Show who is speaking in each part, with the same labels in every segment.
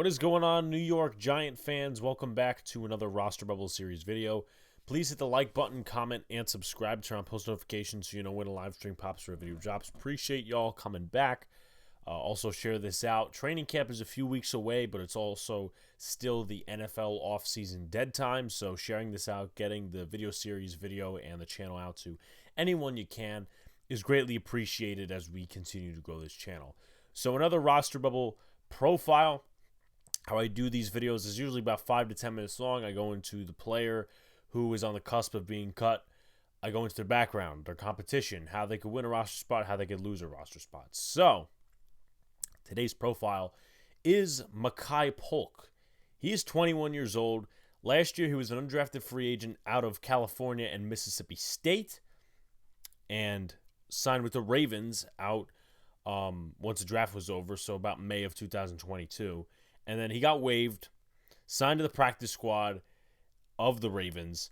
Speaker 1: What is going on, New York Giant fans? Welcome back to another Roster Bubble Series video. Please hit the like button, comment, and subscribe. Turn on post notifications so you know when a live stream pops or a video drops. Appreciate y'all coming back. Also, share this out. Training camp is a few weeks away, but it's also still the NFL offseason dead time. So sharing this out, getting the video series video and the channel out to anyone you can is greatly appreciated as we continue to grow this channel. So another Roster Bubble profile. How I do these videos is usually about 5 to 10 minutes long. I go into the player who is on the cusp of being cut. I go into their background, their competition, how they could win a roster spot, how they could lose a roster spot. So, today's profile is Makai Polk. He is 21 years old. Last year, he was an undrafted free agent out of California and Mississippi State and signed with the Ravens out once the draft was over, so about May of 2022. And then he got waived, signed to the practice squad of the Ravens,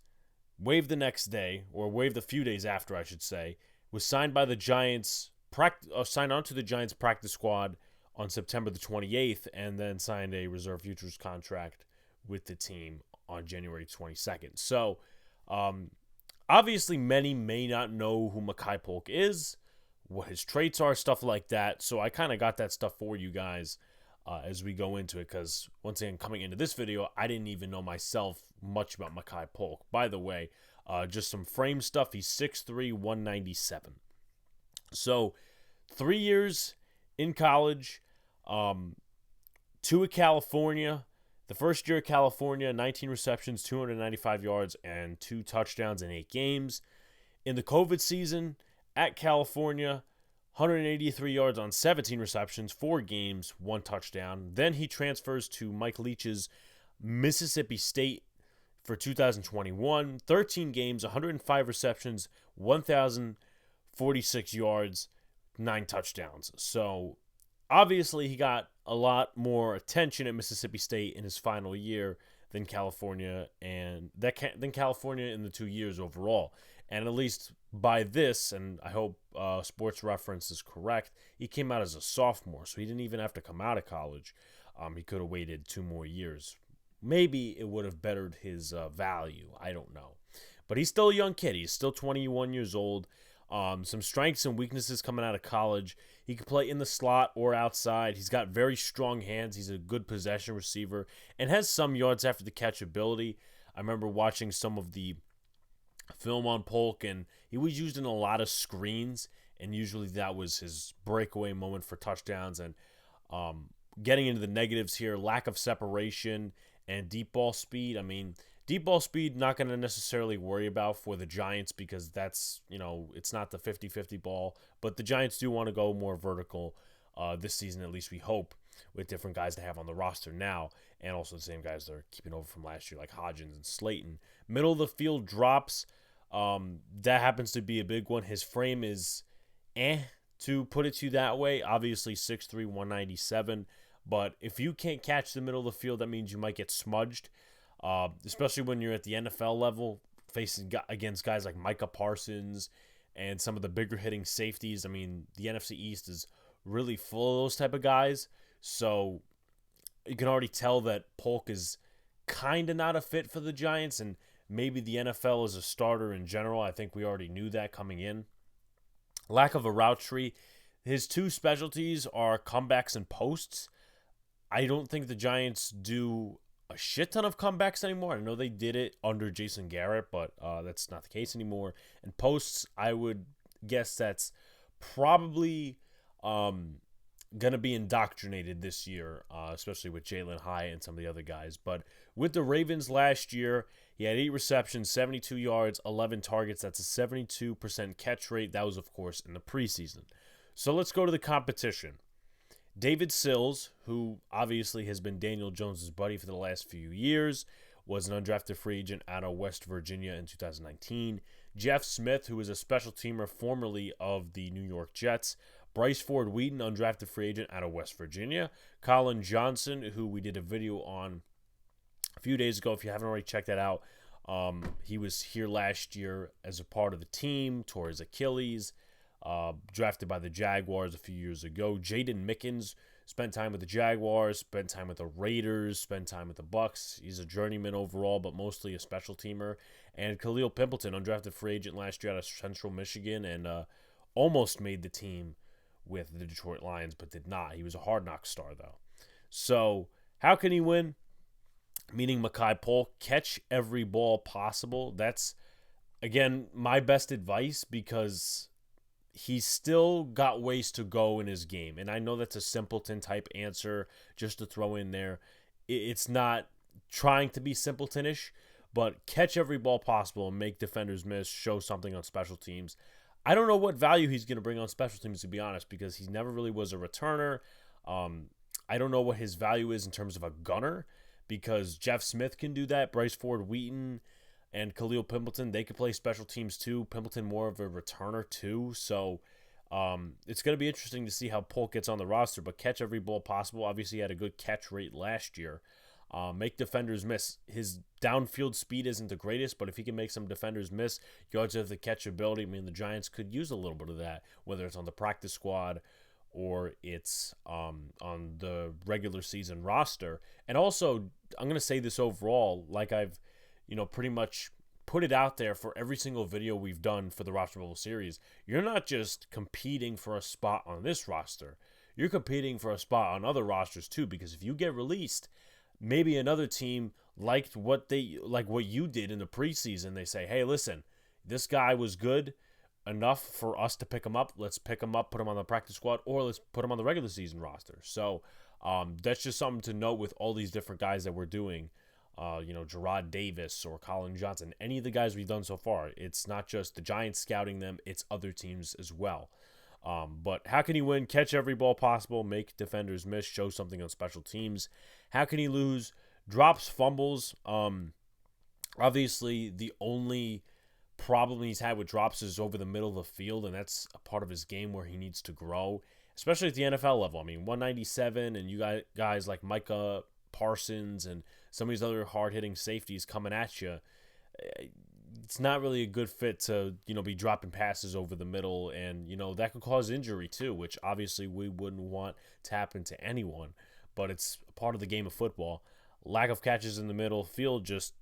Speaker 1: waived the next day, or waived a few days after, I should say, was signed by the Giants, signed onto the Giants practice squad on September the 28th, and then signed a reserve futures contract with the team on January 22nd. So, obviously, many may not know who Makai Polk is, what his traits are, stuff like that. So I kind of got that stuff for you guys as we go into it, because once again, coming into this video, I didn't even know myself much about Makai Polk. By the way, just some frame stuff. He's 6'3", 197. So 3 years in college, 2 at California. The first year at California, 19 receptions, 295 yards, and 2 touchdowns in 8 games. In the COVID season at California, 183 yards on 17 receptions, 4 games, 1 touchdown. Then he transfers to Mike Leach's Mississippi State for 2021. 13 games, 105 receptions, 1,046 yards, 9 touchdowns. So, obviously, he got a lot more attention at Mississippi State in his final year than California in the 2 years overall. And at least by this, and I hope Sports Reference is correct, he came out as a sophomore, so he didn't even have to come out of college. He could have waited 2 more years. Maybe it would have bettered his value. I don't know. But he's still a young kid. He's still 21 years old. Some strengths and weaknesses coming out of college. He can play in the slot or outside. He's got very strong hands. He's a good possession receiver and has some yards after the catch ability. I remember watching some of the film on Polk, and he was used in a lot of screens, and usually that was his breakaway moment for touchdowns. And getting into the negatives here, lack of separation and deep ball speed. I mean, deep ball speed, not going to necessarily worry about for the Giants because that's, it's not the 50-50 ball. But the Giants do want to go more vertical this season, at least we hope, with different guys they have on the roster now, and also the same guys they're keeping over from last year, like Hodgins and Slayton. Middle of the field drops. That happens to be a big one. His frame is to put it to you that way. Obviously 6'3", 197. But if you can't catch the middle of the field, that means you might get smudged. Especially when you're at the NFL level, facing against guys like Micah Parsons and some of the bigger hitting safeties. I mean, the NFC East is really full of those type of guys. So you can already tell that Polk is kind of not a fit for the Giants, and maybe the NFL as a starter in general. I think we already knew that coming in. Lack of a route tree. His 2 specialties are comebacks and posts. I don't think the Giants do a shit ton of comebacks anymore. I know they did it under Jason Garrett, but that's not the case anymore. And posts, I would guess that's probably going to be indoctrinated this year, especially with Jalen High and some of the other guys. But with the Ravens last year, he had 8 receptions, 72 yards, 11 targets. That's a 72% catch rate. That was, of course, in the preseason. So let's go to the competition. David Sills, who obviously has been Daniel Jones' buddy for the last few years, was an undrafted free agent out of West Virginia in 2019. Jeff Smith, who was a special teamer formerly of the New York Jets. Bryce Ford Wheaton, undrafted free agent out of West Virginia. Colin Johnson, who we did a video on a few days ago. If you haven't already checked that out, he was here last year as a part of the team, tore his Achilles. Drafted by the Jaguars a few years ago. Jaden Mickens, Spent time with the Jaguars, spent time with the Raiders, spent time with the Bucks. He's a journeyman overall, but mostly a special teamer. And Khalil Pimpleton, undrafted free agent last year out of Central Michigan, and almost made the team with the Detroit Lions, but did not. He was a hard knock star, though. So how can he win? Meaning Makai Polk, catch every ball possible. That's, again, my best advice, because he's still got ways to go in his game. And I know that's a simpleton type answer just to throw in there. It's not trying to be simpletonish, but catch every ball possible and make defenders miss, show something on special teams. I don't know what value he's going to bring on special teams, to be honest, because he never really was a returner. I don't know what his value is in terms of a gunner, because Jeff Smith can do that. Bryce Ford Wheaton and Khalil Pimpleton, they could play special teams too. Pimpleton more of a returner too. So it's going to be interesting to see how Polk gets on the roster, but catch every ball possible. Obviously, he had a good catch rate last year. Make defenders miss. His downfield speed isn't the greatest, but if he can make some defenders miss, yards of the catchability, I mean, the Giants could use a little bit of that, whether it's on the practice squad or it's on the regular season roster. And also, I'm going to say this overall, like I've, pretty much put it out there for every single video we've done for the Roster Bubble series. You're not just competing for a spot on this roster. You're competing for a spot on other rosters too, because if you get released, maybe another team liked what you did in the preseason. They say, hey, listen, this guy was good enough for us to pick him up. Let's pick him up, put him on the practice squad, or let's put him on the regular season roster. So that's just something to note with all these different guys that we're doing. Gerard Davis or Colin Johnson, any of the guys we've done so far. It's not just the Giants scouting them, it's other teams as well. But how can he win? Catch every ball possible, make defenders miss, show something on special teams. How can he lose? Drops, fumbles. Obviously, the only problem he's had with drops is over the middle of the field, and that's a part of his game where he needs to grow, especially at the NFL level. I mean, 197, and you got guys like Micah Parsons and some of these other hard-hitting safeties coming at you. It's not really a good fit to, be dropping passes over the middle, and, that could cause injury too, which obviously we wouldn't want to happen to anyone, but it's a part of the game of football. Lack of catches in the middle field just,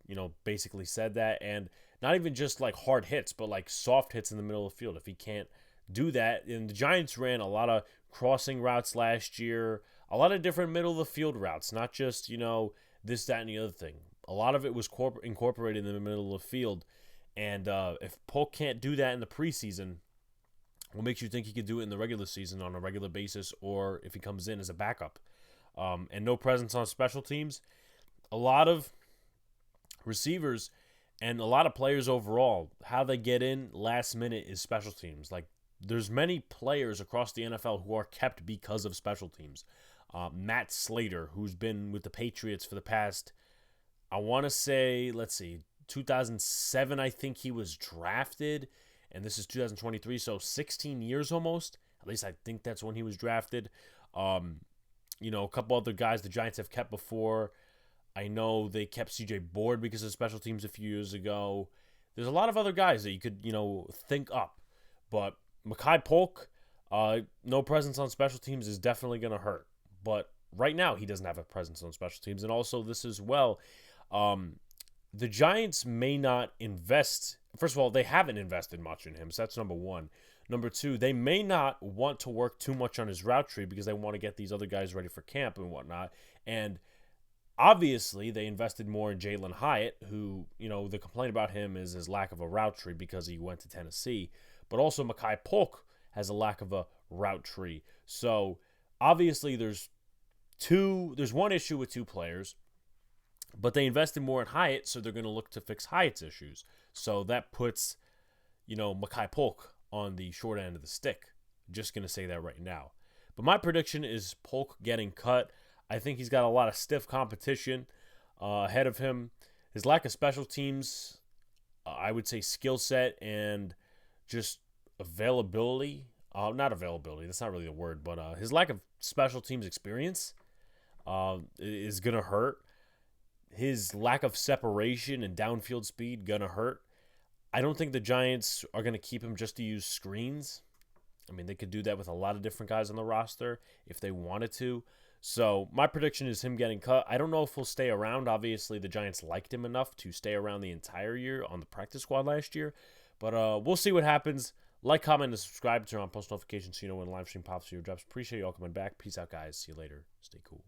Speaker 1: basically said that, and not even just like hard hits, but like soft hits in the middle of the field. If he can't do that, and the Giants ran a lot of crossing routes last year, a lot of different middle of the field routes, not just, this, that, and the other thing. A lot of it was incorporated in the middle of the field. And if Polk can't do that in the preseason, what makes you think he could do it in the regular season on a regular basis, or if he comes in as a backup? And no presence on special teams. A lot of receivers and a lot of players overall, how they get in last minute is special teams. Like, there's many players across the NFL who are kept because of special teams. Matt Slater, who's been with the Patriots for the past, I want to say, 2007, I think he was drafted, and this is 2023, so 16 years almost. At least I think that's when he was drafted. A couple other guys the Giants have kept before. I know they kept C.J. Board because of special teams a few years ago. There's a lot of other guys that you could, think up. But Makai Polk, no presence on special teams is definitely going to hurt. But right now, he doesn't have a presence on special teams. And also, this as well, the Giants may not invest. First of all, they haven't invested much in him, so that's number one. Number two, they may not want to work too much on his route tree because they want to get these other guys ready for camp and whatnot. And obviously, they invested more in Jalen Hyatt, who, the complaint about him is his lack of a route tree because he went to Tennessee. But also, Makai Polk has a lack of a route tree. So, obviously, there's one issue with two players, but they invested more in Hyatt, so they're going to look to fix Hyatt's issues. So that puts, Makai Polk on the short end of the stick. Just going to say that right now. But my prediction is Polk getting cut. I think he's got a lot of stiff competition ahead of him. His lack of special teams, I would say skill set and just availability. Not availability, that's not really the word, but his lack of special teams experience is going to hurt. His lack of separation and downfield speed going to hurt. I don't think the Giants are going to keep him just to use screens. I mean, they could do that with a lot of different guys on the roster if they wanted to. So my prediction is him getting cut. I don't know if he'll stay around. Obviously, the Giants liked him enough to stay around the entire year on the practice squad last year. But we'll see what happens. Like, comment, and subscribe. Turn on post notifications so you know when live stream pops for your drops. Appreciate you all coming back. Peace out, guys. See you later. Stay cool.